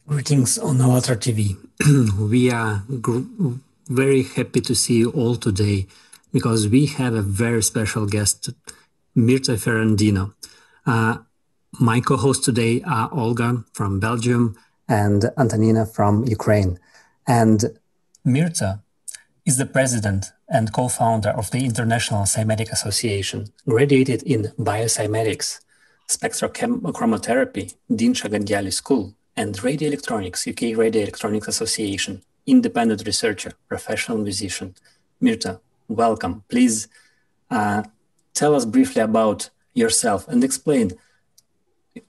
Greetings on ALLATRA TV. We are very happy to see you all today because we have a very special guest, Mirto Ferrandino. My co-hosts today are Olga from Belgium and Antonina from Ukraine. And Mirto is the president and co-founder of the International Cymatic Association, graduated in Bio-Cymatics, Spectro-Chromotherapy, Dinsha Ghadiali School, and Radio Electronics, UK Radio Electronics Association, independent researcher, professional musician. Mirto, welcome. Please tell us briefly about yourself and explain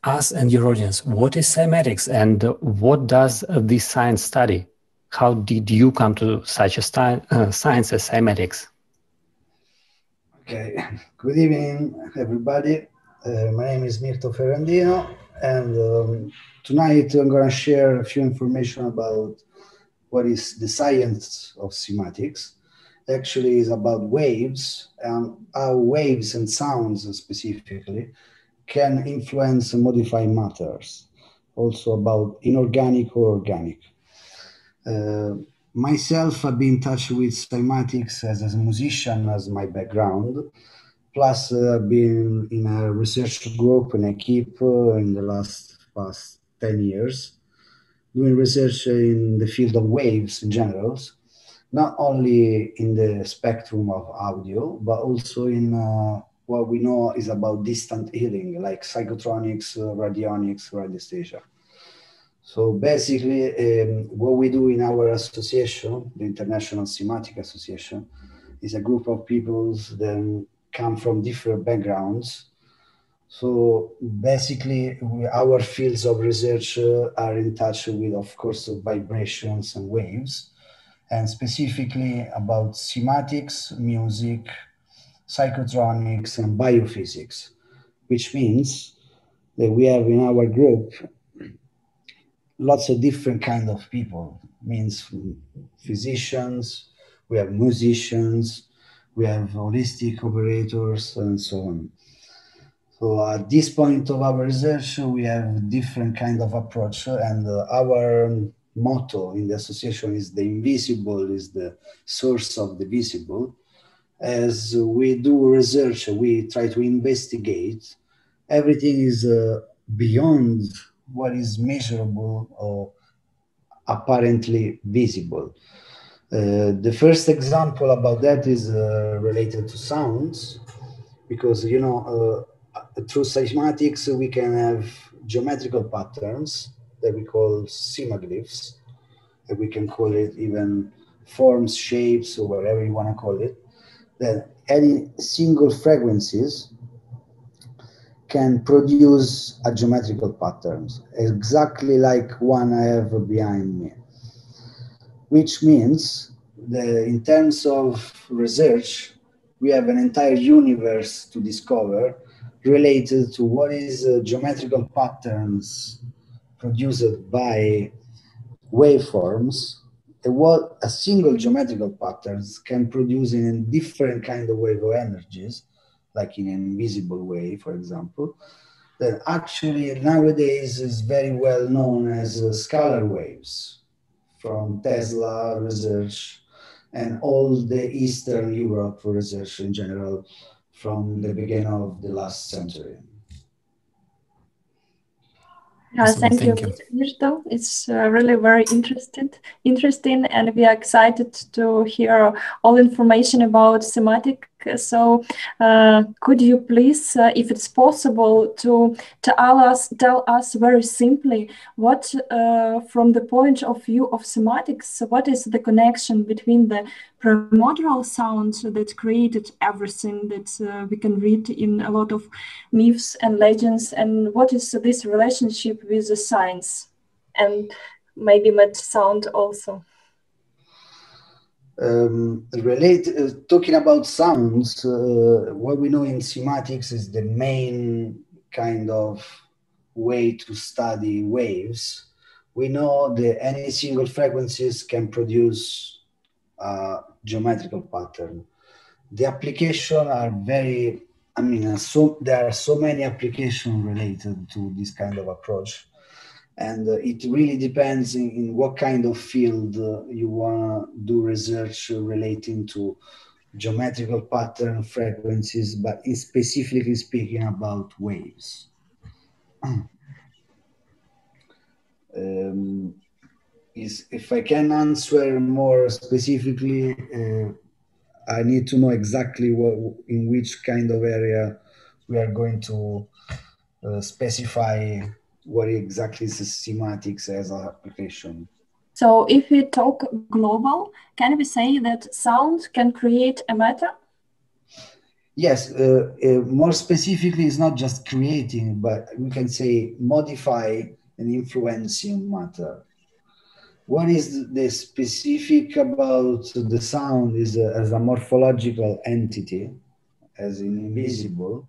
us and your audience, what is cymatics and what does this science study? How did you come to such a science as cymatics? Okay, good evening, everybody. My name is Mirto Ferrandino, and tonight I'm going to share a few information about what is the science of cymatics. Actually, is about waves and how waves and sounds specifically can influence and modify matters. Also about inorganic or organic. Myself, I've been in touch with cymatics as a musician, as my background. Plus, I've been in a research group and I keep in the past 10 years doing research in the field of waves in general, not only in the spectrum of audio, but also in what we know is about distant hearing, like psychotronics, radionics, radiesthesia. So basically, what we do in our association, the International Cymatic Association, is a group of people that come from different backgrounds. So basically, our fields of research are in touch with, of course, vibrations and waves, and specifically about cymatics, music, psychotronics, and biophysics, which means that we have in our group lots of different kind of people. Means physicians, we have musicians, we have holistic operators, and so on. So at this point of our research, we have different kind of approach, and our motto in the association is the invisible is the source of the visible. As we do research, we try to investigate. Everything is beyond what is measurable or apparently visible. The first example about that is related to sounds, because through cymatics we can have geometrical patterns that we call cymaglyphs, and we can call it even forms, shapes, or whatever you want to call it. That any single frequencies can produce a geometrical patterns, exactly like one I have behind me. Which means that in terms of research, we have an entire universe to discover related to what is geometrical patterns produced by waveforms, and what a single geometrical patterns can produce in a different kind of wave of energies, like in an invisible way, for example, that actually nowadays is very well known as scalar waves from Tesla research and all the Eastern Europe research in general from the beginning of the last century. Thank you, Mirto. It's really very interesting, and we are excited to hear all information about cymatic. So, could you please, if it's possible, to tell us very simply what, from the point of view of cymatics, what is the connection between the primordial sound that created everything that we can read in a lot of myths and legends, and what is this relationship with the science and maybe with sound also? Talking about sounds, what we know in cymatics is the main kind of way to study waves. We know that any single frequencies can produce a geometrical pattern. The applications are very, there are so many applications related to this kind of approach. And it really depends in what kind of field you want to do research relating to geometrical pattern frequencies, but specifically speaking about waves. If I can answer more specifically, I need to know exactly in which kind of area we are going to specify what exactly is cymatics as an application. So if we talk global, can we say that sound can create a matter? Yes, more specifically, it's not just creating, but we can say modify and influencing matter. What is the specific about the sound is as a morphological entity, as in invisible.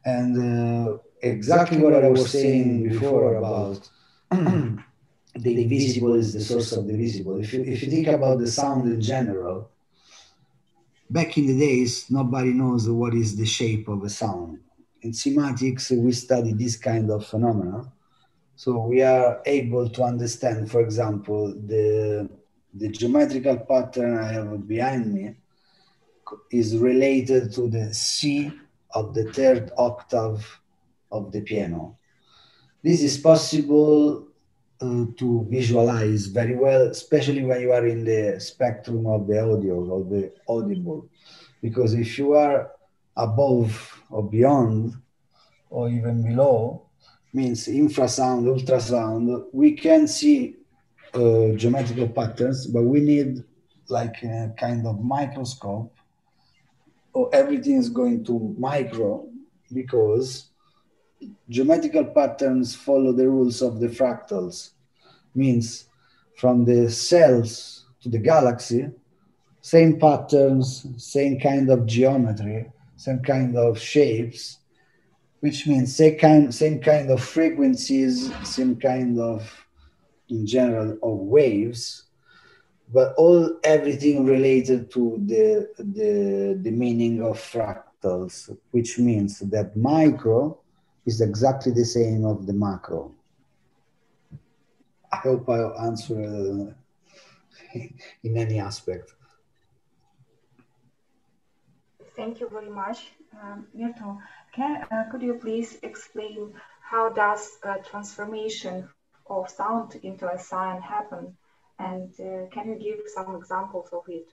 And exactly what I was saying before about the invisible is the source of the visible. If you think about the sound in general, back in the days, nobody knows what is the shape of a sound. In cymatics, we study this kind of phenomena. So we are able to understand, for example, the geometrical pattern I have behind me is related to the C of the third octave of the piano. This is possible to visualize very well, especially when you are in the spectrum of the audio or the audible. Because if you are above or beyond or even below, means infrasound, ultrasound, we can see geometrical patterns, but we need like a kind of microscope, or everything is going to micro, because geometrical patterns follow the rules of the fractals. Means from the cells to the galaxy, same patterns, same kind of geometry, same kind of shapes, which means same kind of frequencies, same kind of, in general, of waves, but everything related to the meaning of fractals, which means that micro is exactly the same of the macro. I hope I answered in any aspect. Thank you very much. Mirto, could you please explain how does transformation of sound into a sign happen? And can you give some examples of it?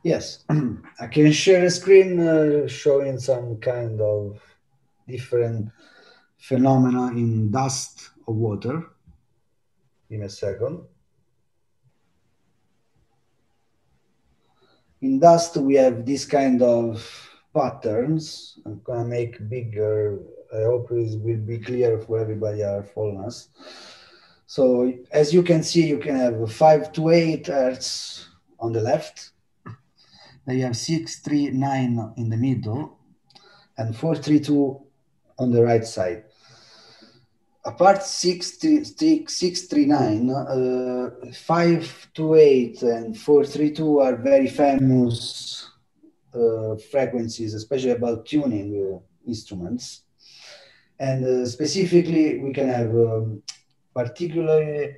Yes, I can share a screen showing some kind of different phenomena in dust or water. Give me a second. In dust, we have this kind of patterns. I'm gonna make bigger. I hope it will be clear for everybody who are following us. So as you can see, you can have 5 to 8 hertz on the left. Then you have 639 in the middle and 432 on the right side. Apart 639, 528 and 432 are very famous frequencies, especially about tuning instruments. And specifically, we can have particularly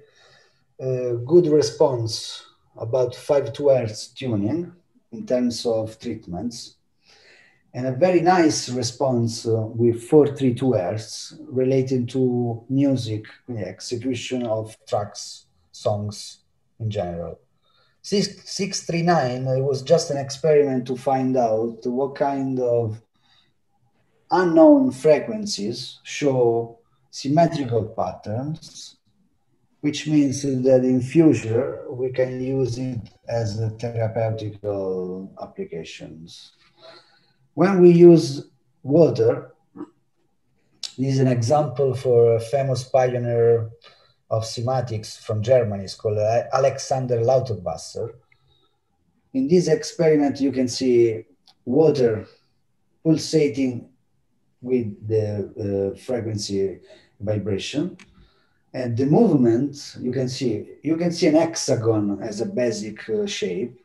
good response about 5 Hz tuning in terms of treatments, and a very nice response with 432 Hz related to music, execution of tracks, songs in general. 639, it was just an experiment to find out what kind of unknown frequencies show symmetrical patterns, which means that in future we can use it as therapeutical applications. When we use water, this is an example for a famous pioneer of cymatics from Germany. It's called Alexander Lauterbasser. In this experiment, you can see water pulsating with the frequency vibration. And the movement, you can see an hexagon as a basic shape.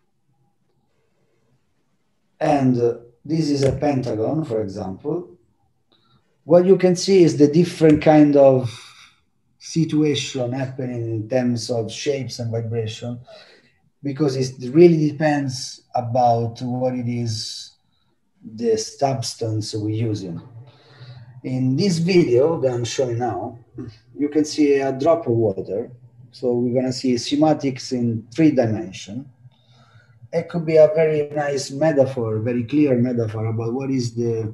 And this is a pentagon, for example. what you can see is the different kind of situation happening in terms of shapes and vibration, because it really depends about what it is, the substance we're using. In this video that I'm showing now, you can see a drop of water. So we're going to see cymatics in 3 dimensions. It could be a very nice metaphor, very clear metaphor about what is the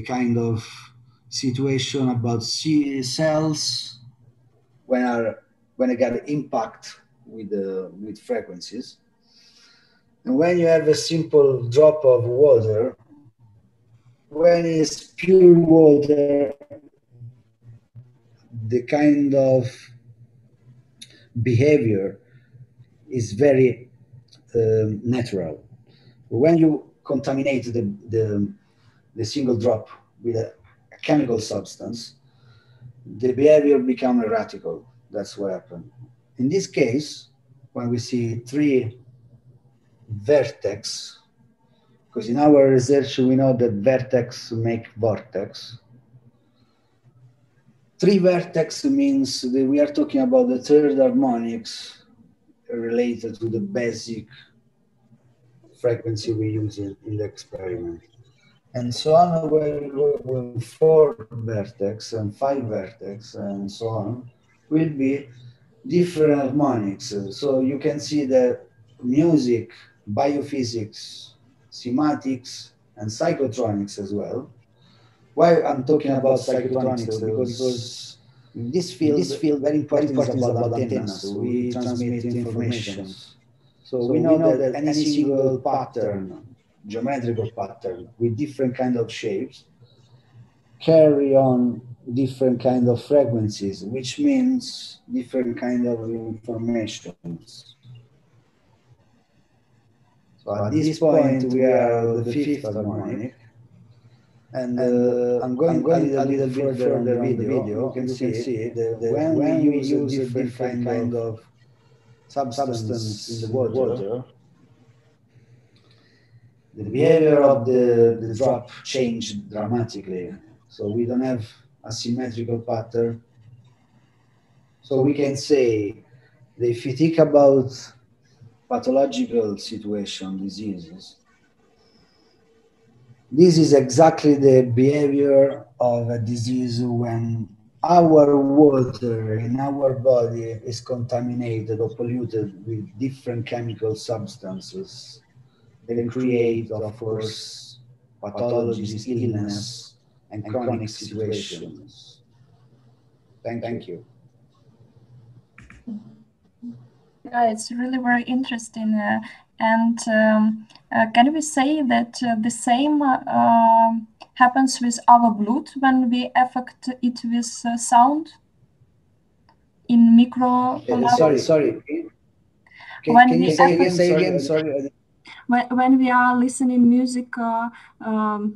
kind of situation about cells when they get impact with frequencies. And when you have a simple drop of water, when it's pure water, the kind of behavior is very natural. When you contaminate the single drop with a chemical substance, the behavior becomes erratical. That's what happened. In this case, when we see 3 vertex, because in our research we know that vertex make vortex. 3 vertex means that we are talking about the 3rd harmonics related to the basic frequency we use in the experiment. And so on, when we go with 4 vertex and 5 vertex and so on, will be different harmonics. So you can see that music, biophysics, cymatics, and psychotronics as well. Why I'm talking about psychotronics? Because in this field, very important is about antennas. So we transmit information. So we know that any single pattern, geometrical pattern with different kind of shapes, carry on different kind of frequencies, which means different kind of informations. So at this point we are at the 5th harmonic, and I'm going a little bit further on the video. You can see that when we use a different kind of substance in the water, the behavior of the drop changed dramatically. So we don't have a symmetrical pattern. So we can say that if you think about pathological situation, diseases, this is exactly the behavior of a disease when our water in our body is contaminated or polluted with different chemical substances. They create, of course, pathologies, illness, and chronic situations. Thank you. Yeah, it's really very interesting. And can we say that the same happens with our blood when we affect it with sound in micro level? Sorry. Can you say again? Sorry. When we are listening music, does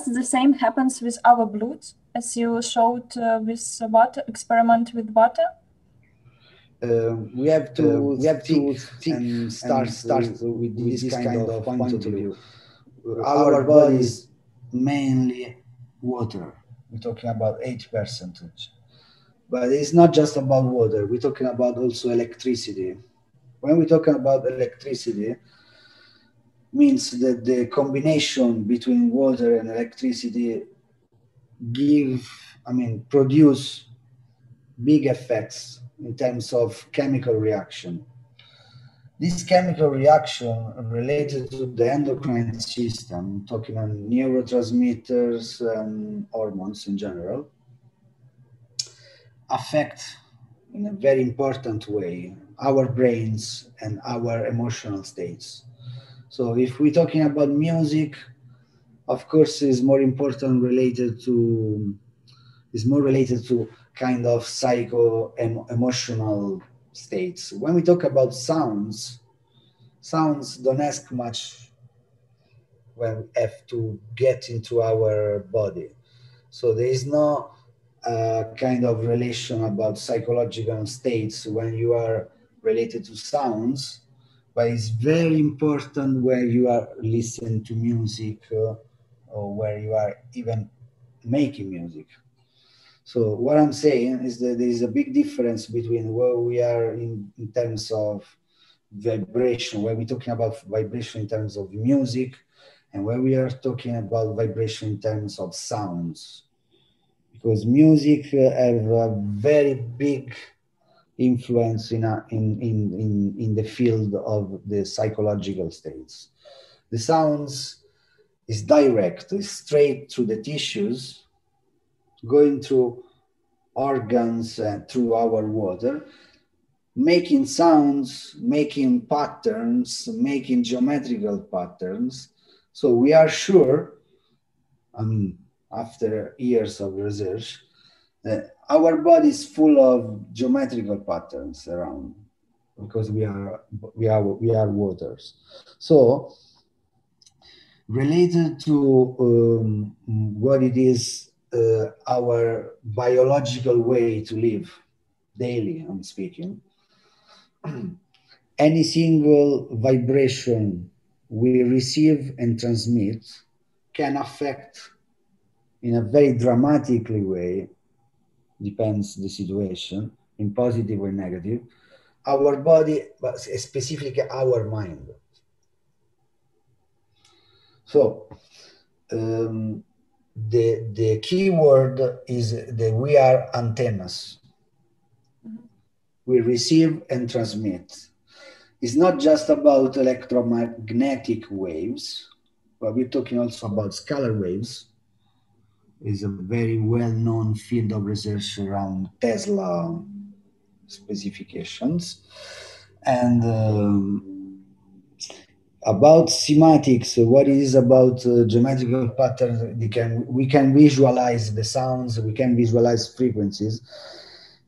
the same happens with our blood as you showed with water experiment with water? We have to think and start with this kind of point of view. Our body is mainly water. We're talking about 8%. But it's not just about water. We're talking about also electricity. When we're talking about electricity, means that the combination between water and electricity produce big effects in terms of chemical reaction. This chemical reaction related to the endocrine system, talking on neurotransmitters and hormones in general, affect in a very important way our brains and our emotional states. So if we're talking about music, of course, is more related to kind of emotional states. When we talk about sounds don't ask much when we have to get into our body. So there is no kind of relation about psychological states when you are related to sounds, but it's very important when you are listening to music or where you are even making music. So what I'm saying is that there is a big difference between where we are in terms of vibration, where we're talking about vibration in terms of music, and where we are talking about vibration in terms of sounds. Because music have a very big influence in the field of the psychological states. The sounds is direct, is straight through the tissues, going through organs and through our water, making sounds, making patterns, making geometrical patterns. So we are sure, I mean, after years of research, that our body is full of geometrical patterns around, because we are waters. So related to what it is our biological way to live daily, I'm speaking, any single vibration we receive and transmit can affect in a very dramatically way, depends the situation, in positive or negative, our body, but specifically our mind. So the key word is that we are antennas. We receive and transmit. It's not just about electromagnetic waves, but we're talking also about scalar waves. It's a very well-known field of research around Tesla specifications. And about cymatics, what it is about geometrical patterns, we can visualize the sounds, we can visualize frequencies.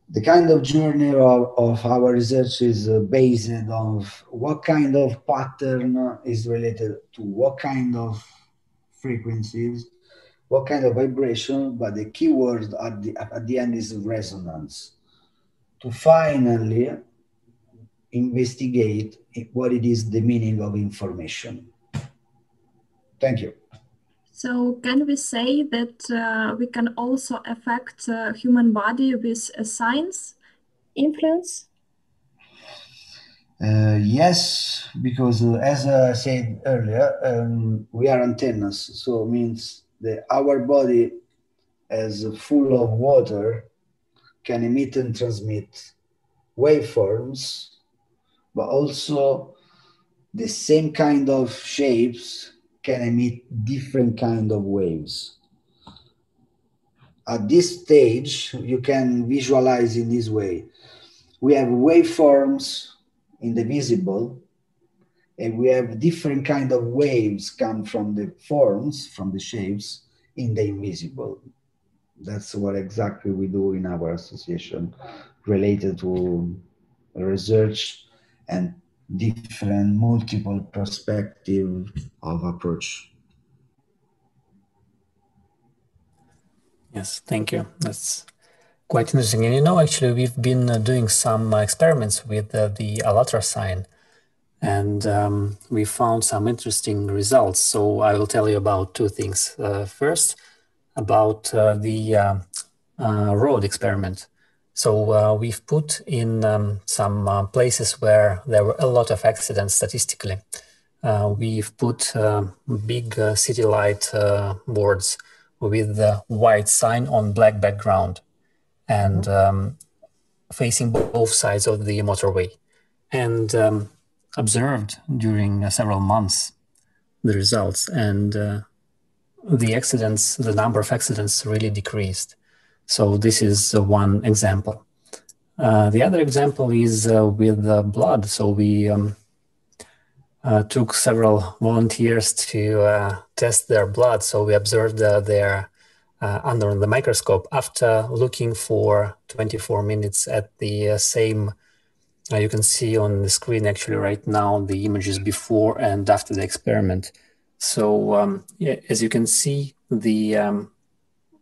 The kind of journey of our research is based on what kind of pattern is related to what kind of frequencies, what kind of vibration, but the key word at the end is resonance. To finally investigate what it is the meaning of information. Thank you. So can we say that we can also affect human body with science influence? Yes, because as I said earlier, we are antennas, so it means that our body, as full of water, can emit and transmit waveforms, but also the same kind of shapes can emit different kind of waves. At this stage, you can visualize in this way. We have waveforms in the visible, and we have different kind of waves come from the forms, from the shapes, in the invisible. That's what exactly we do in our association, related to research and different multiple perspective of approach. Yes, thank you. That's quite interesting. And you know, actually, we've been doing some experiments with the ALLATRA sign, and we found some interesting results. So I will tell you about two things. First, about the road experiment. So we've put in some places where there were a lot of accidents statistically. We've put big city light boards with the white sign on black background and facing both sides of the motorway, and observed during several months the results, and the number of accidents really decreased. So this is one example. The other example is with blood. So we took several volunteers to test their blood. So we observed their under the microscope after looking for 24 minutes at the same. You can see on the screen actually right now the images before and after the experiment. So yeah, as you can see, the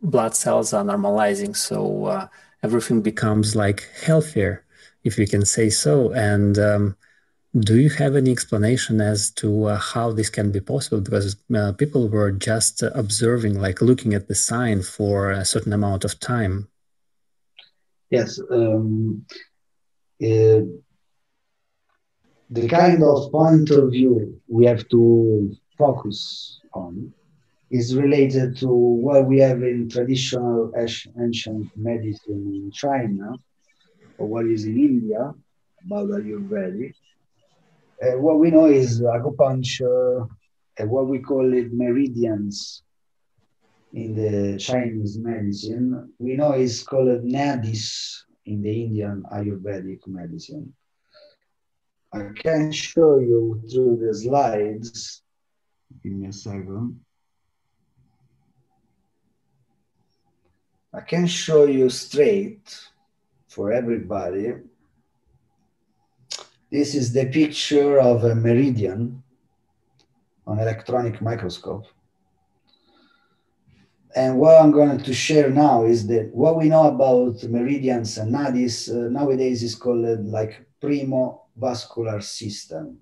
blood cells are normalizing. So everything becomes like healthier, if you can say so. And Do you have any explanation as to how this can be possible? Because people were just observing, like looking at the sign for a certain amount of time. Yes. The kind of point of view we have to focus on is related to what we have in traditional ancient medicine in China, or what is in India about Ayurvedic. What we know is acupuncture, what we call it meridians in the Chinese medicine. We know it's called nadis in the Indian Ayurvedic medicine. I can show you through the slides. Give me a second. I can show you straight for everybody. This is the picture of a meridian on electronic microscope. And what I'm going to share now is that what we know about meridians and nadis nowadays is called like primovascular system.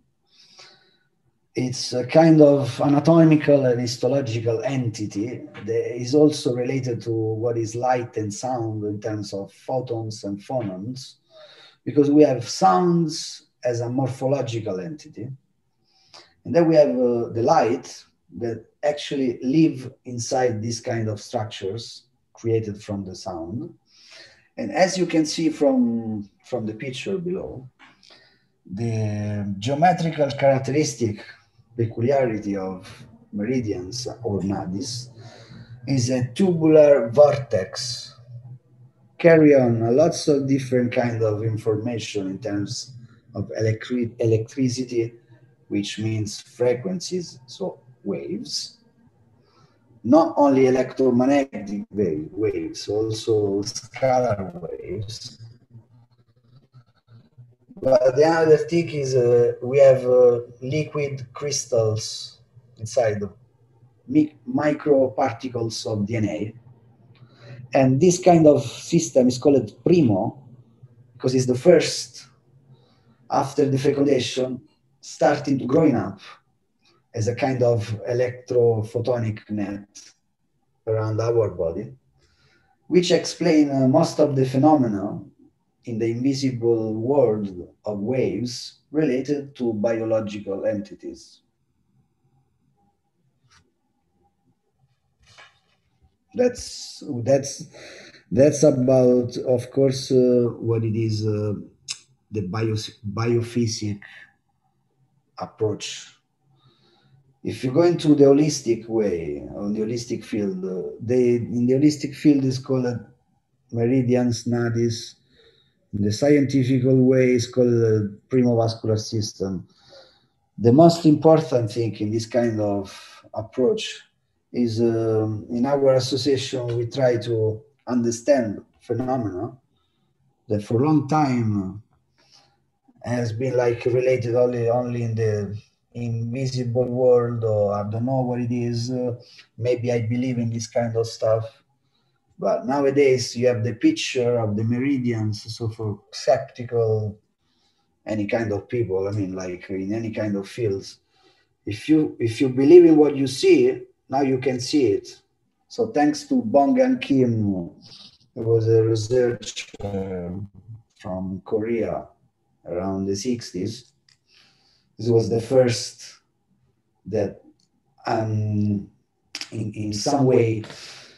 It's a kind of anatomical and histological entity that is also related to what is light and sound in terms of photons and phonons, because we have sounds as a morphological entity. And then we have the light that actually live inside these kind of structures created from the sound. And as you can see from the picture below, the geometrical characteristic peculiarity of meridians or nadis is a tubular vortex carry on lots of different kind of information in terms of electricity, which means frequencies, so waves, not only electromagnetic waves, also scalar waves. But the other thing is we have liquid crystals inside the microparticles of DNA. And this kind of system is called primo because it's the first after the fecundation starting to growing up as a kind of electrophotonic net around our body, which explain most of the phenomena in the invisible world of waves related to biological entities. That's about, of course, what it is, the biophysic approach. If you go into the holistic way, on the holistic field, in the holistic field is called meridians, nadis. In the scientific way is called primovascular system. The most important thing in this kind of approach is in our association we try to understand phenomena that for a long time has been like related only in the invisible world, or I don't know what it is. Maybe I believe in this kind of stuff. But nowadays you have the picture of the meridians, so for skeptical, any kind of people, I mean, like in any kind of fields, if you believe in what you see, now you can see it. So thanks to Bong and Kim, there was a research from Korea around the 60s. This was the first that in some way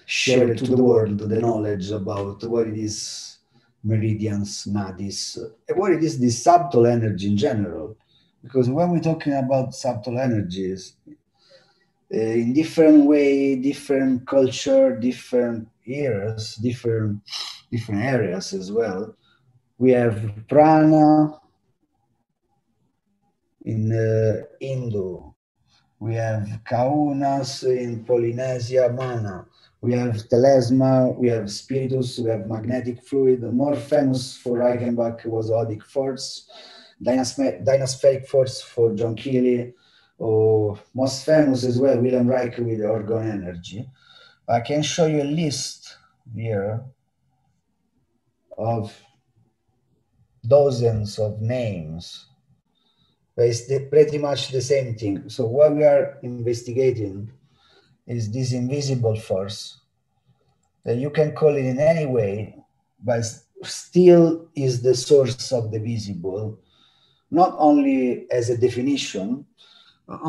shared to the world the knowledge about what it is meridians, nadis, and what it is this subtle energy in general. Because when we're talking about subtle energies, in different way, different culture, different eras, different areas as well. We have prana in Hindu. We have kaunas in Polynesia, mana. We have telesma, we have spiritus, we have magnetic fluid. More famous for Reichenbach was odic force, dynaspheric force for John Keely, or most famous as well, Wilhelm Reich with orgone energy. I can show you a list here of dozens of names But it's pretty much the same thing. So what we are investigating is this invisible force that you can call it in any way, but still is the source of the visible, not only as a definition, not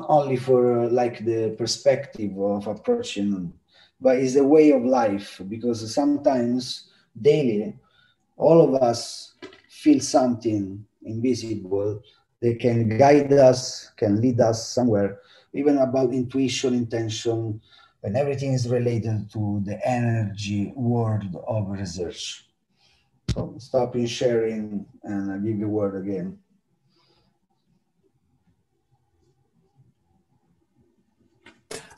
only for like the perspective of approaching, but is a way of life, because sometimes daily all of us feel something invisible. They can guide us, can lead us somewhere, even about intuition, intention, and everything is related to the energy world of research. So stop in sharing, and I'll give you the word again.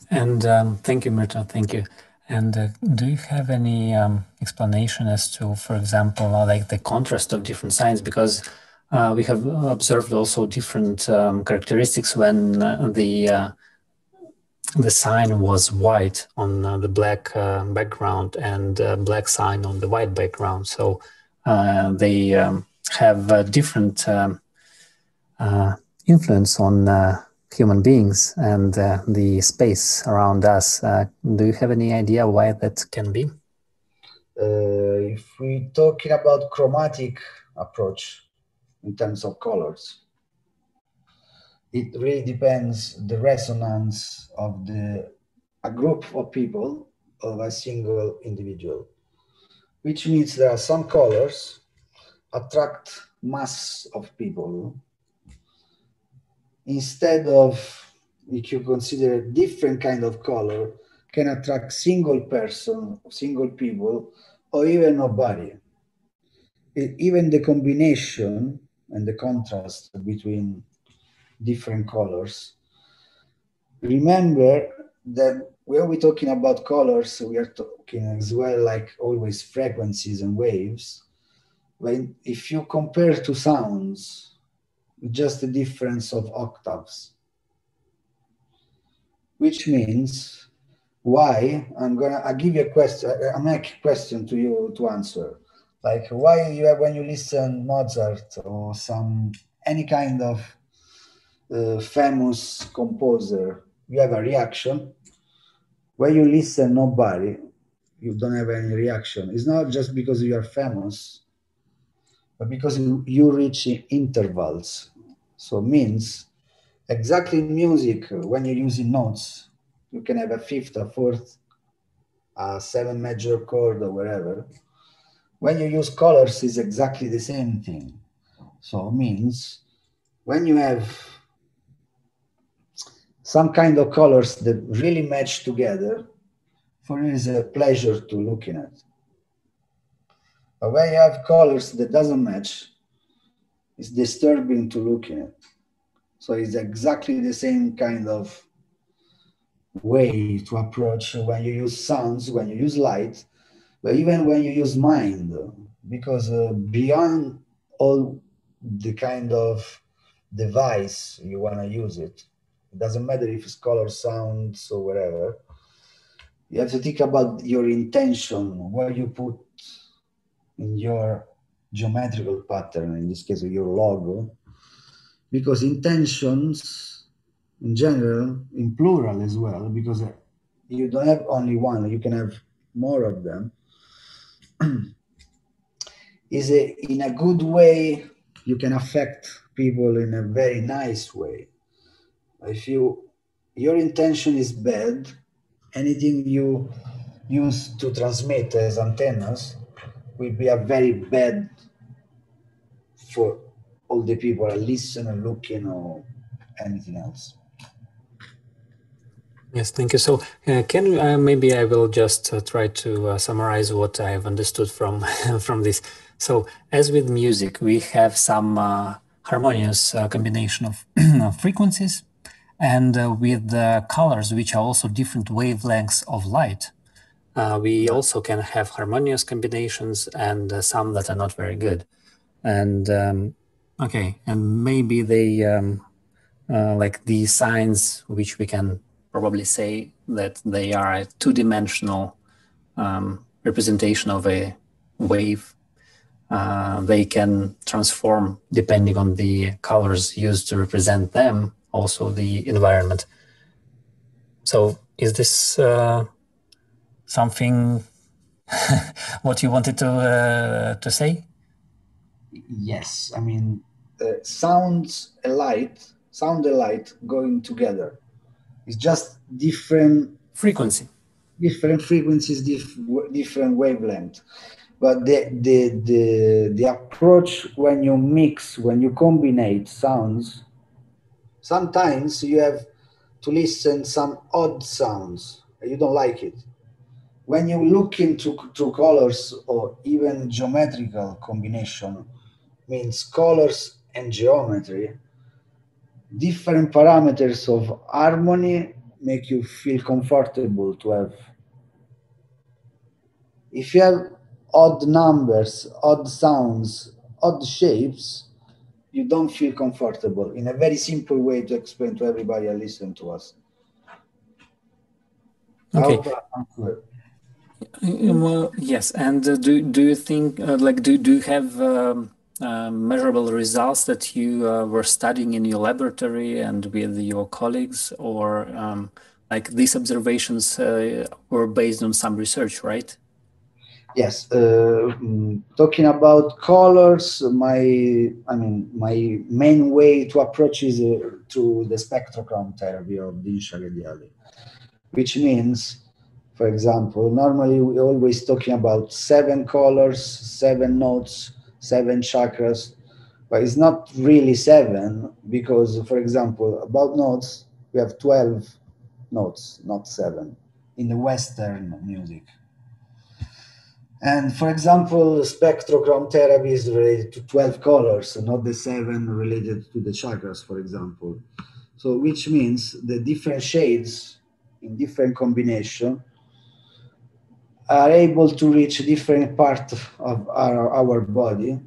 And thank you, Mirto, thank you. And do you have any explanation as to, for example, like the contrast of different signs? Because we have observed also different characteristics when the sign was white on the black background and black sign on the white background. So they have different influence on human beings and the space around us. Do you have any idea why that can be? If we're talking about chromatic approach in terms of colors, it really depends the resonance of a group of people, of a single individual, which means there are some colors attract mass of people instead of, if you consider different kind of color, can attract single person, single people, or even nobody. Even the combination and the contrast between different colors. Remember that when we're talking about colors, we are talking as well, like always, frequencies and waves. When, if you compare to sounds, just the difference of octaves, which means why I'll give you a question, I'll make a question to you to answer. Like why you have, when you listen Mozart or any kind of famous composer, you have a reaction. When you listen nobody, you don't have any reaction. It's not just because you are famous, but because you reach intervals. So means exactly in music, when you're using notes, you can have a fifth, a fourth, a seven major chord or whatever. When you use colors, it's exactly the same thing. So it means when you have some kind of colors that really match together, for you is a pleasure to looking at. But when you have colors that doesn't match, it's disturbing to looking at. So it's exactly the same kind of way to approach when you use sounds, when you use light, but even when you use mind, because beyond all the kind of device you want to use it doesn't matter if it's color, sounds, or whatever. You have to think about your intention, what you put in your geometrical pattern, in this case, your logo, because intentions in general, in plural as well, because you don't have only one, you can have more of them, is in a good way, you can affect people in a very nice way. If your intention is bad, anything you use to transmit as antennas will be a very bad for all the people are listening, looking, or anything else. Yes, thank you. So can maybe I will just try to summarize what I have understood from from this. So as with music, we have some harmonious combination of frequencies, and with the colors, which are also different wavelengths of light, we also can have harmonious combinations and some that are not very good. And okay, and maybe they like the signs, which we can probably say that they are a two-dimensional representation of a wave. they can transform, depending on the colors used to represent them, also the environment. So is this something what you wanted to say? Yes, I mean, sound and light going together. It's just different frequencies, different wavelength. But the approach when you combine sounds, sometimes you have to listen some odd sounds. You don't like it. When you look into colors or even geometrical combination, means colors and geometry, different parameters of harmony make you feel comfortable to have. If you have odd numbers, odd sounds, odd shapes, you don't feel comfortable. In a very simple way to explain to everybody who listen to us. Okay. Well, yes, and do you think do you have measurable results that you were studying in your laboratory and with your colleagues, or like these observations were based on some research, right? Yes, talking about colors, my main way to approach is through the Spectro-Chromotherapy of Dinsha Ghadiali, which means, for example, normally we're always talking about 7 colors, 7 notes, 7 chakras, but it's not really 7 because, for example, about notes, we have 12 notes, not 7, in the Western music. And for example, Spectro-Chromotherapy is related to 12 colors, not the 7 related to the chakras, for example. So which means the different shades in different combination are able to reach different parts of our body,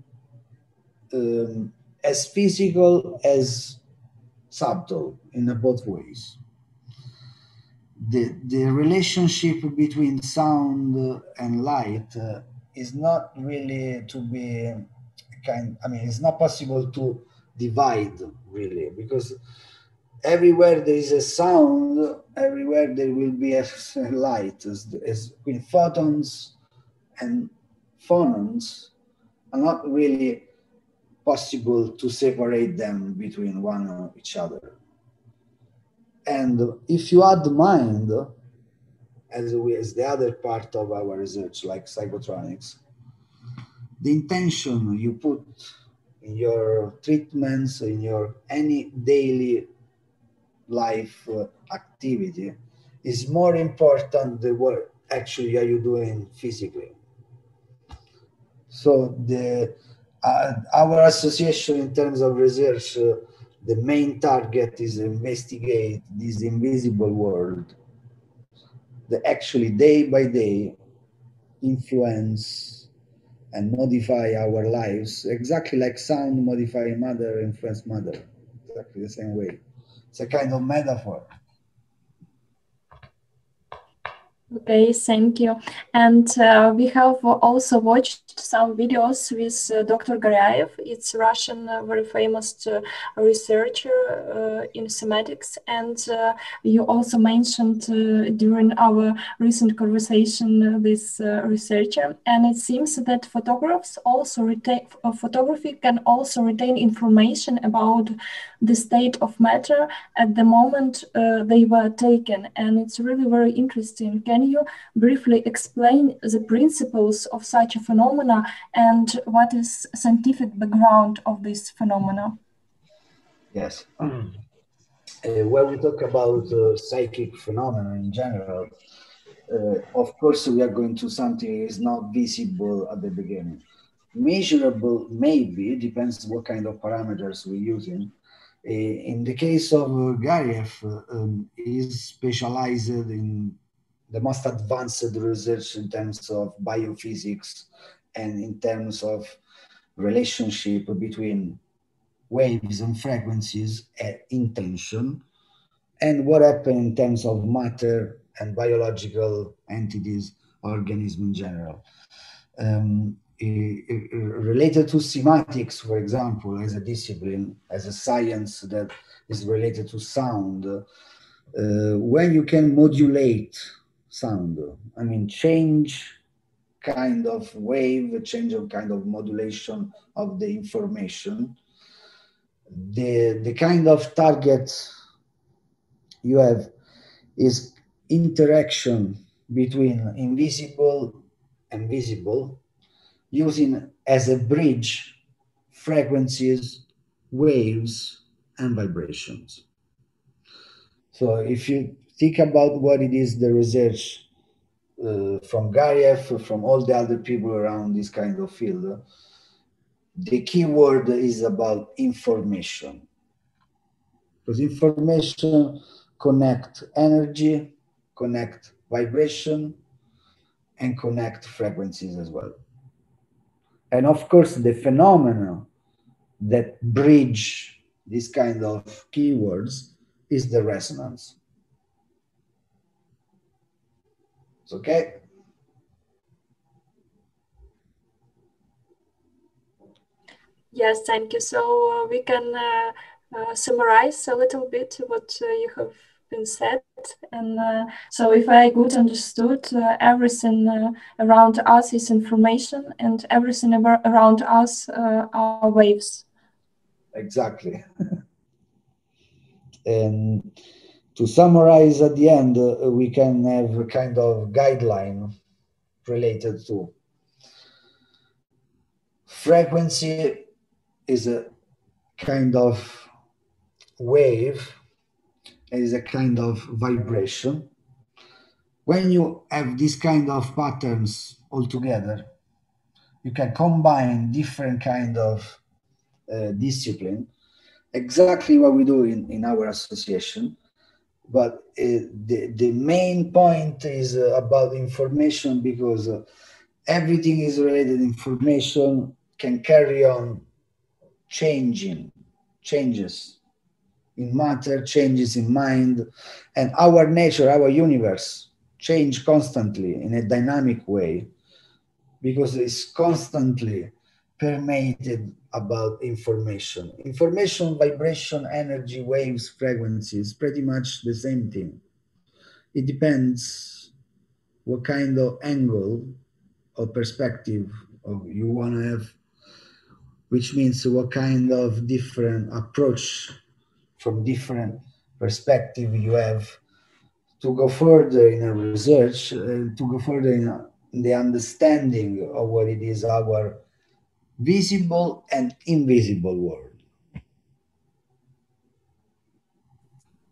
as physical as subtle in both ways. The relationship between sound and light is not really to be it's not possible to divide really, because everywhere there is a sound, everywhere there will be a light, as with photons and phonons are not really possible to separate them between one or each other. And if you add mind, as the other part of our research, like psychotronics, the intention you put in your treatments, in your any daily life activity, is more important than what actually are you doing physically. So our association in terms of research, the main target is investigate this invisible world that actually day by day influence and modify our lives, exactly like sound modify mother, influence mother, exactly the same way. It's a kind of metaphor. Okay, thank you. And we have also watched some videos with Dr. Garyaev. It's a Russian, very famous researcher in cymatics. And you also mentioned during our recent conversation this researcher. And it seems that photography can also retain information about the state of matter at the moment they were taken. And it's really very interesting. Can you briefly explain the principles of such a phenomena and what is scientific background of this phenomena? Yes. When we talk about psychic phenomena in general, of course we are going to something that is not visible at the beginning. Measurable, maybe, depends what kind of parameters we're using. In the case of Garyaev, is specialized in the most advanced research in terms of biophysics and in terms of relationship between waves and frequencies and intention, and what happened in terms of matter and biological entities, organisms in general. related to cymatics, for example, as a discipline, as a science that is related to sound, when you can modulate sound, I mean, change kind of wave, change of kind of modulation of the information, the kind of target you have is interaction between invisible and visible, using as a bridge frequencies, waves, and vibrations. So if you think about what it is, the research from Gariev, from all the other people around this kind of field, the key word is about information. Because information connect energy, connect vibration, and connect frequencies as well. And of course, the phenomena that bridge this kind of keywords is the resonance. It's okay? Yes, thank you. So we can summarize a little bit what you have been said. And so if I good understood, everything around us is information, and everything around us are waves. Exactly. And to summarize at the end, we can have a kind of guideline related to frequency is a kind of wave, is a kind of vibration. When you have this kind of patterns all together, you can combine different kind of discipline, exactly what we do in our association. But the main point is about information, because everything is related. Information can carry on changes in matter, changes in mind, and our nature, our universe change constantly in a dynamic way, because it's constantly permeated about information. Information, vibration, energy, waves, frequencies, pretty much the same thing. It depends what kind of angle or perspective you want to have, which means what kind of different approach from different perspective you have to go further in a research, to go further in the understanding of what it is our visible and invisible world.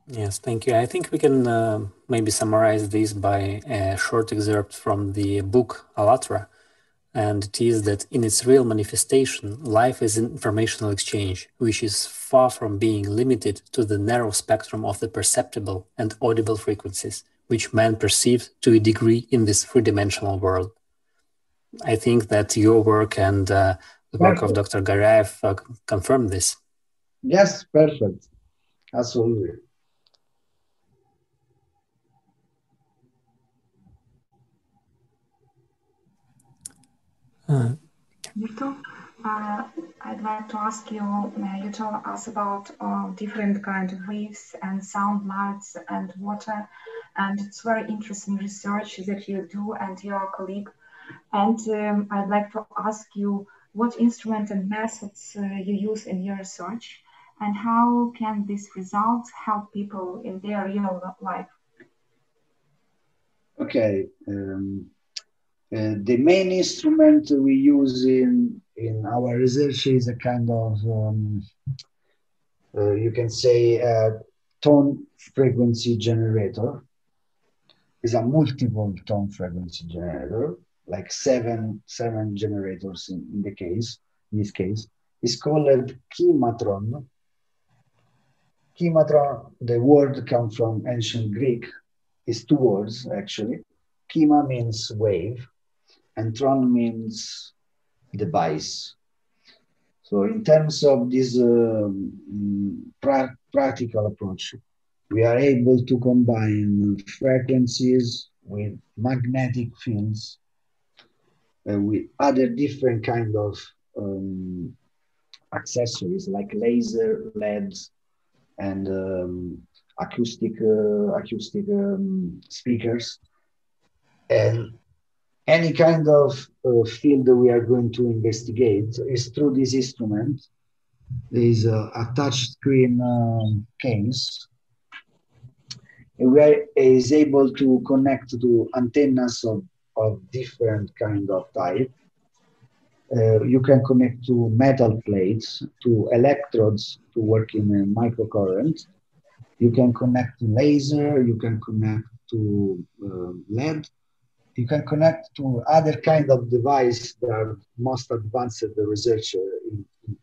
Yes, thank you. I think we can maybe summarize this by a short excerpt from the book ALLATRA. And it is that in its real manifestation, life is an informational exchange, which is far from being limited to the narrow spectrum of the perceptible and audible frequencies, which man perceives to a degree in this three-dimensional world. I think that your work and the work of Dr. Gariev confirm this. Yes, perfect. Absolutely. Mirto, I'd like to ask you, you told us about different kind of waves and sound, lights and water, and it's very interesting research that you do and your colleague. And I'd like to ask you what instrument and methods you use in your research, and how can these results help people in their real life? Okay. The main instrument we use in our research is a kind of, you can say, a tone frequency generator. It's a multiple tone frequency generator, like seven generators in this case. It's called Chimatron. Chimatron, the word comes from ancient Greek. It's two words, actually. Chima means wave, and tron means device. So in terms of this practical approach, we are able to combine frequencies with magnetic fields with other different kind of accessories like laser, LEDs, and acoustic speakers, and any kind of field that we are going to investigate is through this instrument. There is a touch screen case. We is able to connect to antennas of different kind of type. You can connect to metal plates, to electrodes to work in a microcurrent. You can connect to laser, you can connect to LED, you can connect to other kind of device that are most advanced research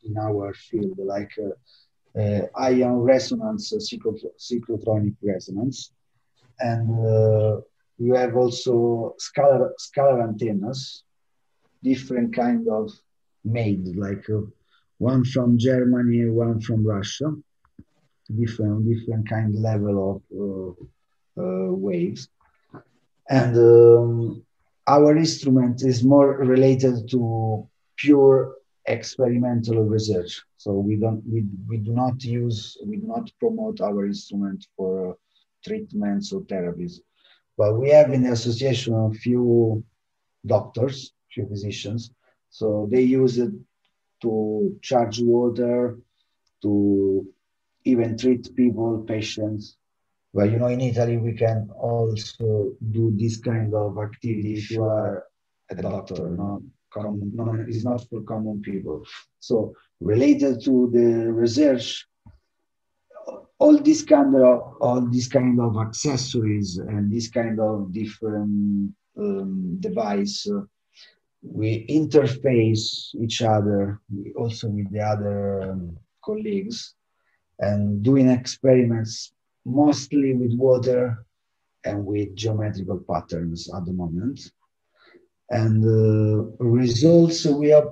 in our field, like ion resonance, cyclotronic resonance. And you have also scalar antennas, different kind of made, like one from Germany, one from Russia, different kind level of waves. And our instrument is more related to pure experimental research. So we do not promote our instrument for treatments or therapies. But we have in the association a few doctors, few physicians. So they use it to charge water, to even treat people, patients. But you know, in Italy, we can also do this kind of activity if you are a doctor. It's not for common people. So related to the research, all these kind of accessories and this kind of different device, we interface each other also with the other colleagues, and doing experiments mostly with water and with geometrical patterns at the moment. And results we have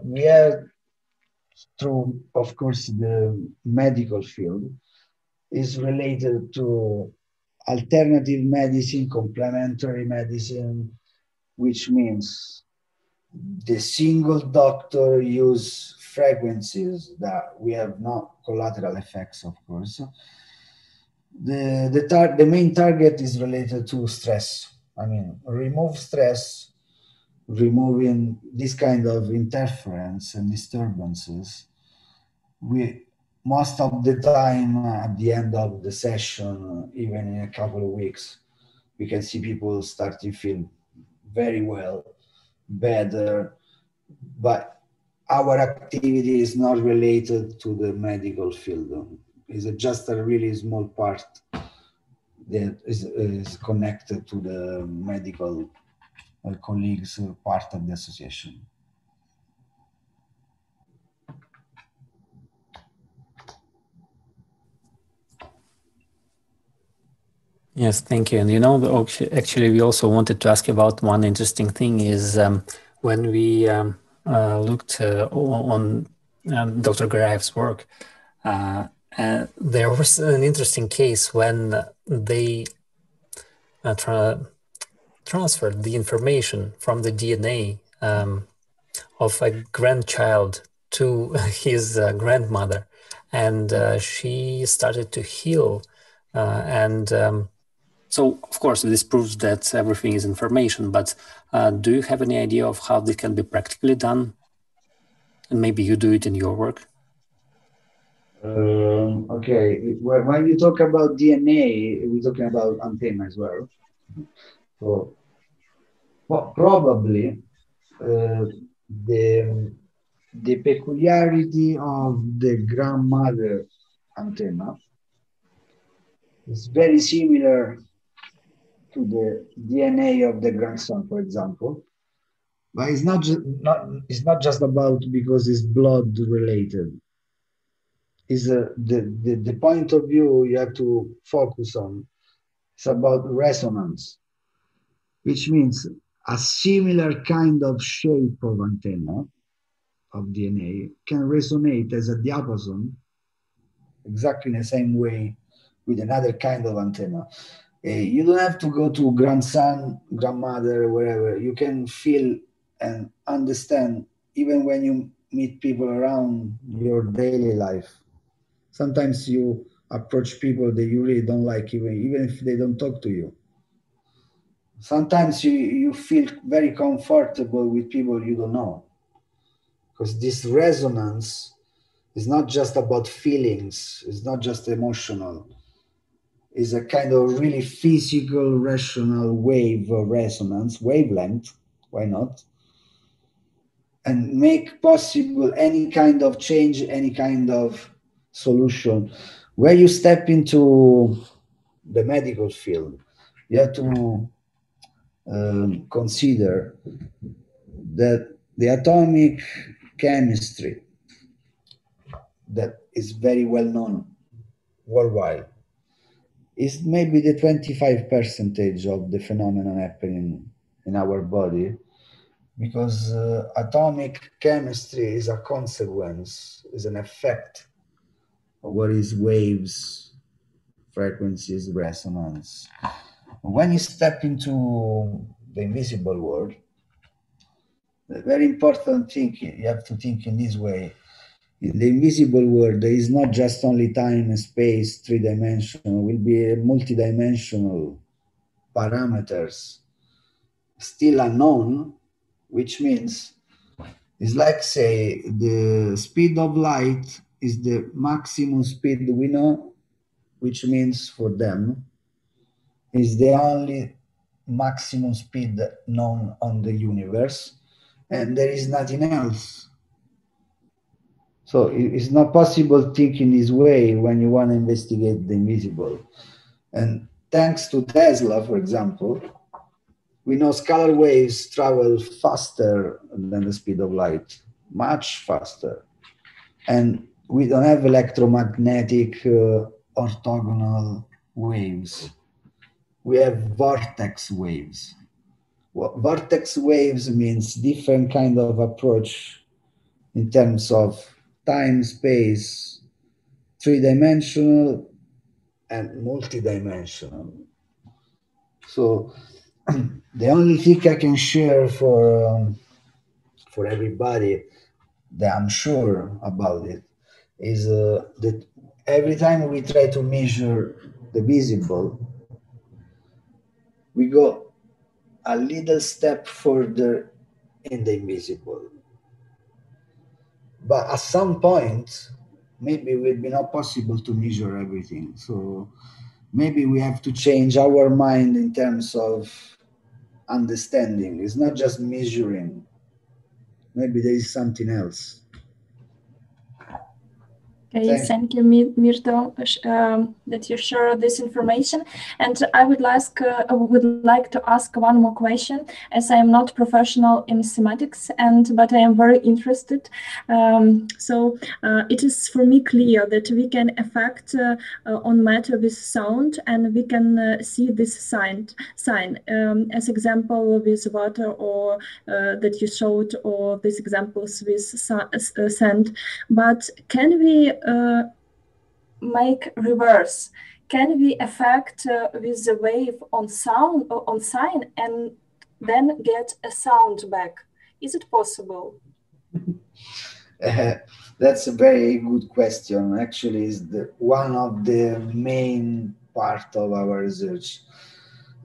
through, of course, the medical field is related to alternative medicine, complementary medicine, which means the single doctor use frequencies that we have no collateral effects, of course. The main target is related to stress. I mean, remove stress, removing this kind of interference and disturbances. We most of the time at the end of the session, even in a couple of weeks, we can see people starting to feel very well, better, but our activity is not related to the medical field. It's just a really small part that is connected to the medical colleagues part of the association. Yes, thank you. And you know, actually, we also wanted to ask about one interesting thing is when we looked on Dr. Garayev's work, there was an interesting case when they transferred the information from the DNA of a grandchild to his grandmother, and she started to heal. So, of course, this proves that everything is information, but do you have any idea of how this can be practically done? And maybe you do it in your work? Okay, when you talk about DNA, we're talking about antenna as well. So, probably the peculiarity of the grandmother antenna is very similar to the DNA of the grandson, for example. But it's not just about because it's blood related. Is the point of view you have to focus on. It's about resonance, which means a similar kind of shape of antenna of DNA can resonate as a diapason exactly in the same way with another kind of antenna. You don't have to go to grandson, grandmother, wherever. You can feel and understand, even when you meet people around your daily life. Sometimes you approach people that you really don't like, even if they don't talk to you. Sometimes you feel very comfortable with people you don't know. Because this resonance is not just about feelings, it's not just emotional. It's a kind of really physical, rational wave of resonance, wavelength, why not? And make possible any kind of change, any kind of solution. Where you step into the medical field, you have to consider that the atomic chemistry that is very well known worldwide is maybe the 25% of the phenomenon happening in our body, because atomic chemistry is a consequence, is an effect of what is waves, frequencies, resonance. When you step into the invisible world, the very important thing, you have to think in this way. In the invisible world, there is not just only time and space, three-dimensional, will be multidimensional parameters still unknown, which means it's like, say, the speed of light is the maximum speed we know, which means for them is the only maximum speed known on the universe, and there is nothing else. So it's not possible thinking this way when you want to investigate the invisible. And thanks to Tesla, for example, we know scalar waves travel faster than the speed of light, much faster. And we don't have electromagnetic orthogonal waves. We have vortex waves. Well, vortex waves means different kind of approach in terms of time, space, three-dimensional and multidimensional. So the only thing I can share for everybody that I'm sure about it is that every time we try to measure the visible, we go a little step further in the invisible. But at some point, maybe it will be not possible to measure everything. So maybe we have to change our mind in terms of understanding. It's not just measuring. Maybe there is something else. Okay, thank you, Mirto, that you share this information. And I would like to ask one more question, as I am not professional in cymatics, but I am very interested. So it is for me clear that we can affect on matter with sound, and we can see this sign, as example with water, or that you showed, or these examples with sand. But can we make reverse? Can we affect with the wave on sound or on sign and then get a sound back? Is it possible? That's a very good question. Actually, is one of the main part of our research.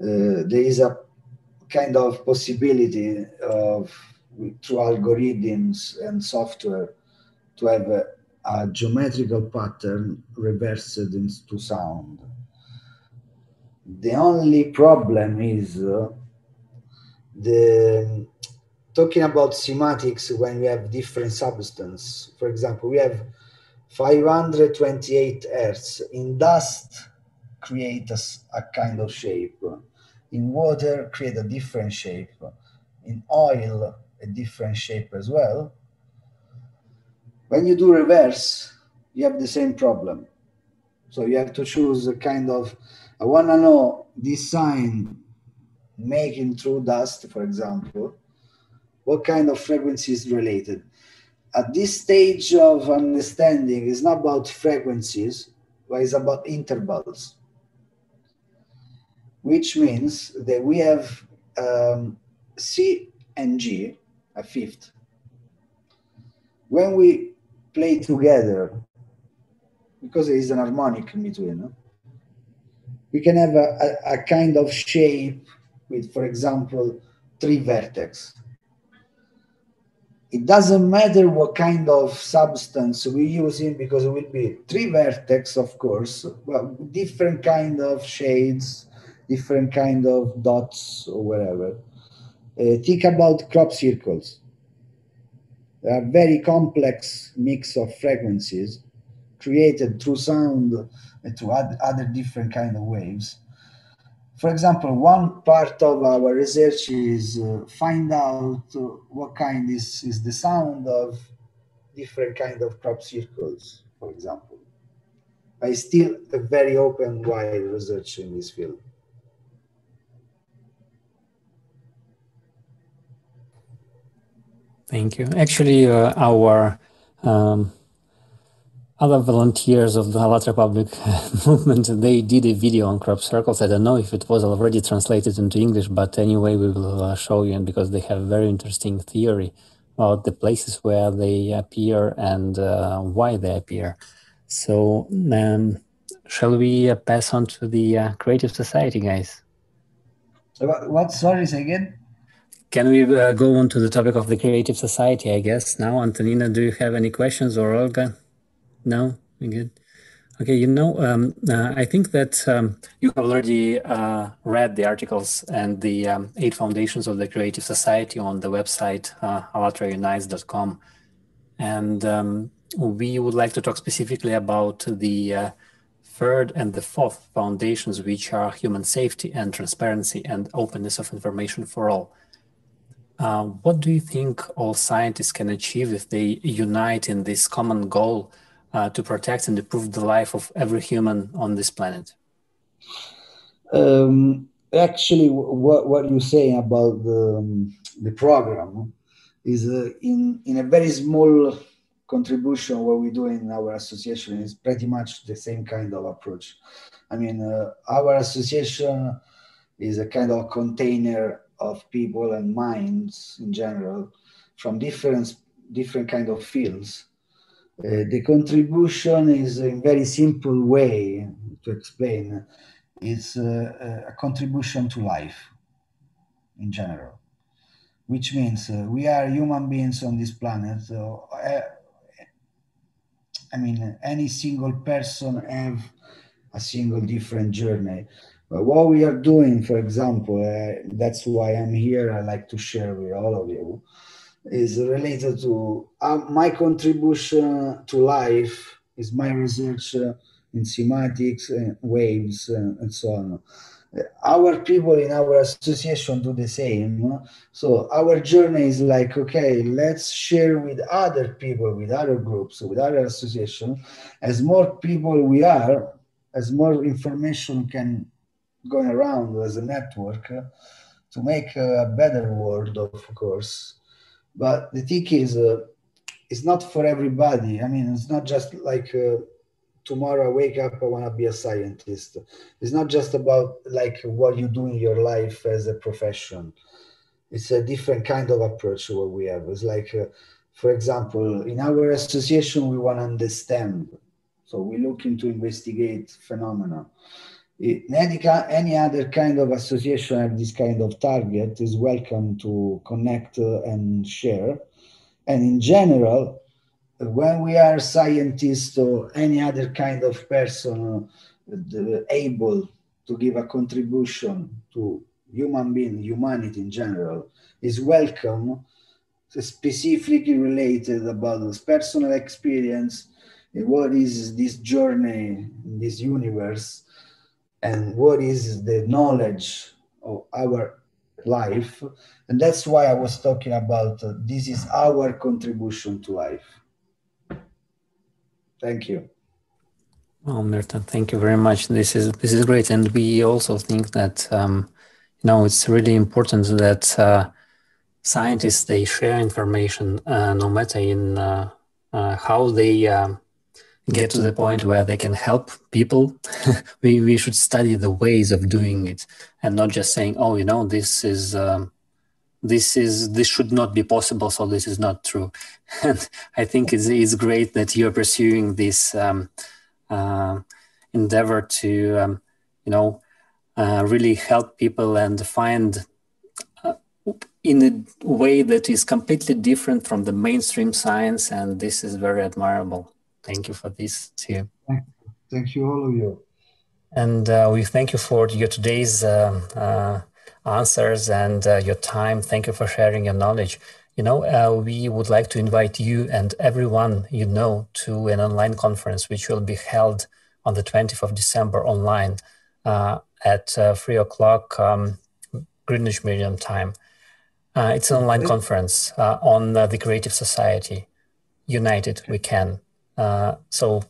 There is a kind of possibility of, through algorithms and software, to have a geometrical pattern reversed into sound. The only problem is talking about cymatics when we have different substance. For example, we have 528 Hertz. In dust, create a kind of shape. In water, create a different shape. In oil, a different shape as well. When you do reverse, you have the same problem. So you have to choose a kind of, I want to know this sign making through dust, for example, what kind of frequency is related. At this stage of understanding, it's not about frequencies, but it's about intervals, which means that we have C and G, a fifth. When we play together, because there is an harmonic in between, we can have a kind of shape with, for example, 3 vertex. It doesn't matter what kind of substance we're using, because it will be 3 vertex, of course, but different kind of shades, different kind of dots or whatever. Think about crop circles. They are very complex mix of frequencies created through sound and through other different kind of waves. For example, one part of our research is find out what kind is the sound of different kind of crop circles, for example. But it's still a very open, wide research in this field. Thank you. Actually, our other volunteers of the ALLATRA public movement, they did a video on crop circles. I don't know if it was already translated into English, but anyway, we will show you, because they have very interesting theory about the places where they appear and why they appear. So shall we pass on to the Creative Society, guys? What? Sorry, say again? Can we go on to the topic of the Creative Society, I guess, now? Antonina, do you have any questions, or Olga? No? We good? Okay, I think that you have already read the articles and the 8 foundations of the Creative Society on the website allatraunites.com. And we would like to talk specifically about the 3rd and the 4th foundations, which are human safety and transparency and openness of information for all. What do you think all scientists can achieve if they unite in this common goal to protect and improve the life of every human on this planet? Actually, what you're saying about the program is in a very small contribution. What we do in our association is pretty much the same kind of approach. I mean, our association is a kind of container of people and minds in general from different kind of fields. The contribution is in very simple way to explain. It's a contribution to life in general, which means we are human beings on this planet. So, I mean, any single person have a single different journey. But what we are doing, for example, that's why I'm here, I like to share with all of you, is related to my contribution to life, is my research in cymatics, waves, and so on. Our people in our association do the same. So our journey is like, okay, let's share with other people, with other groups, with other associations. As more people we are, as more information can go around as a network to make a better world, of course. But the thing is, it's not for everybody. I mean, it's not just like tomorrow I wake up, I want to be a scientist. It's not just about like what you do in your life as a profession. It's a different kind of approach what we have. It's like, for example, in our association, we want to understand. So we look into investigate phenomena. Any other kind of association have this kind of target is welcome to connect and share. And in general, when we are scientists or any other kind of person able to give a contribution to humanity in general, is welcome, specifically related about this personal experience, what is this journey in this universe, and what is the knowledge of our life. And that's why I was talking about this is our contribution to life. Thank you. Well, Mirta, thank you very much. This is great, and we also think that it's really important that scientists, they share information, no matter in how they get to the point where they can help people. we should study the ways of doing it and not just saying, oh, this is this should not be possible, so this is not true. And I think it's great that you're pursuing this endeavor to really help people and find in a way that is completely different from the mainstream science, and this is very admirable. Thank you for this too. Thank you, all of you. And we thank you for your today's answers and your time. Thank you for sharing your knowledge. We would like to invite you and everyone you know to an online conference, which will be held on the 20th of December online at 3 o'clock Greenwich Mean Time. It's an online conference on the Creative Society. United we can. So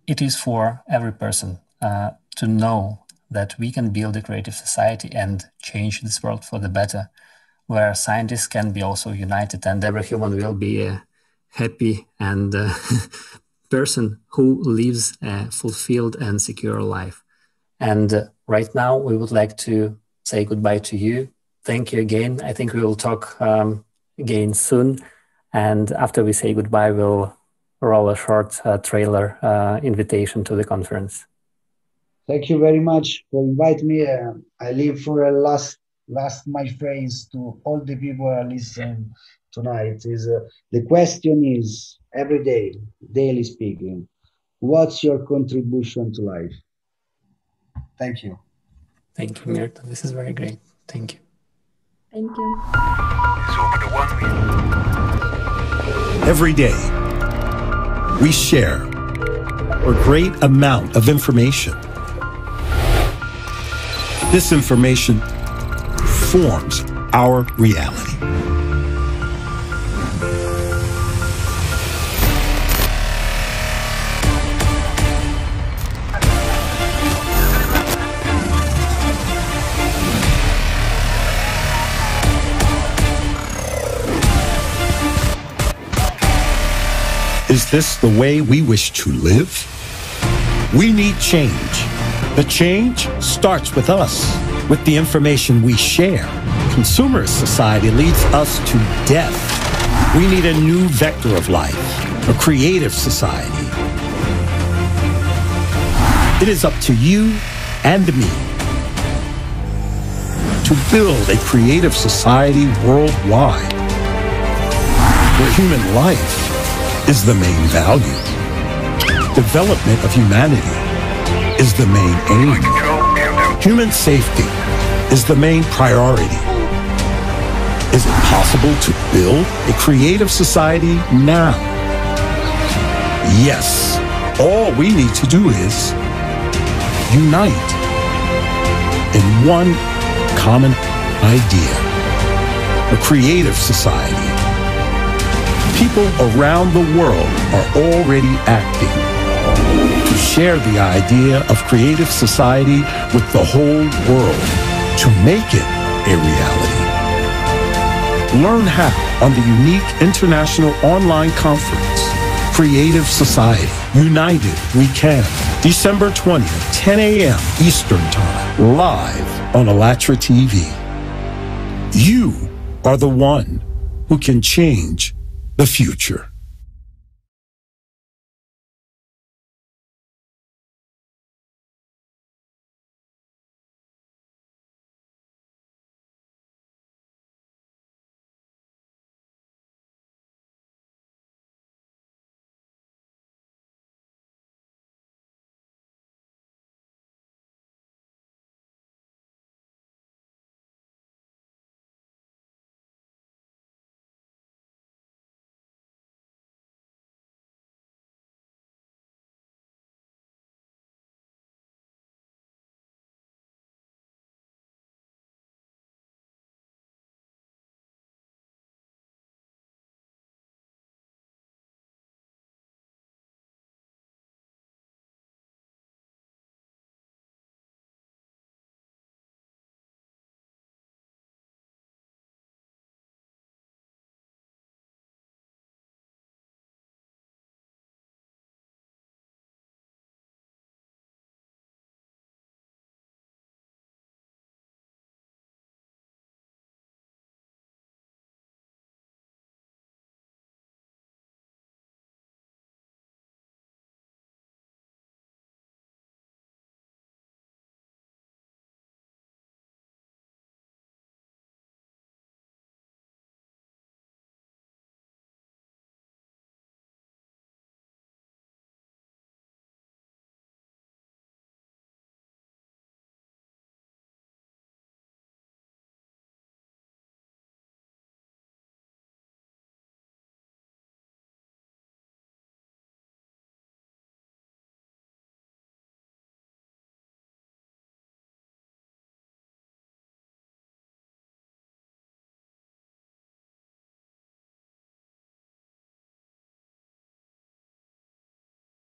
it is for every person to know that we can build a creative society and change this world for the better, where scientists can be also united and every human will be a happy and person who lives a fulfilled and secure life. And right now we would like to say goodbye to you. Thank you again. I think we will talk again soon. And after we say goodbye, we'll roll a short trailer invitation to the conference. Thank you very much for inviting me. I leave for a last my phrase to all the people who are listening tonight is the question is every day, daily speaking, what's your contribution to life? Thank you. Thank you, Mirto. This is very great. Thank you. Thank you. Every day, we share a great amount of information. This information forms our reality. Is this the way we wish to live? We need change. The change starts with us, with the information we share. Consumerist society leads us to death. We need a new vector of life, a creative society. It is up to you and me to build a creative society worldwide, where human life is the main value. Development of humanity is the main aim. Human safety is the main priority. Is it possible to build a creative society now? Yes. All we need to do is unite in one common idea, a creative society. People around the world are already acting to share the idea of creative society with the whole world to make it a reality. Learn how on the unique international online conference, Creative Society, United We Can, December 20th, 10 a.m. Eastern Time, live on ALLATRA TV. You are the one who can change the future.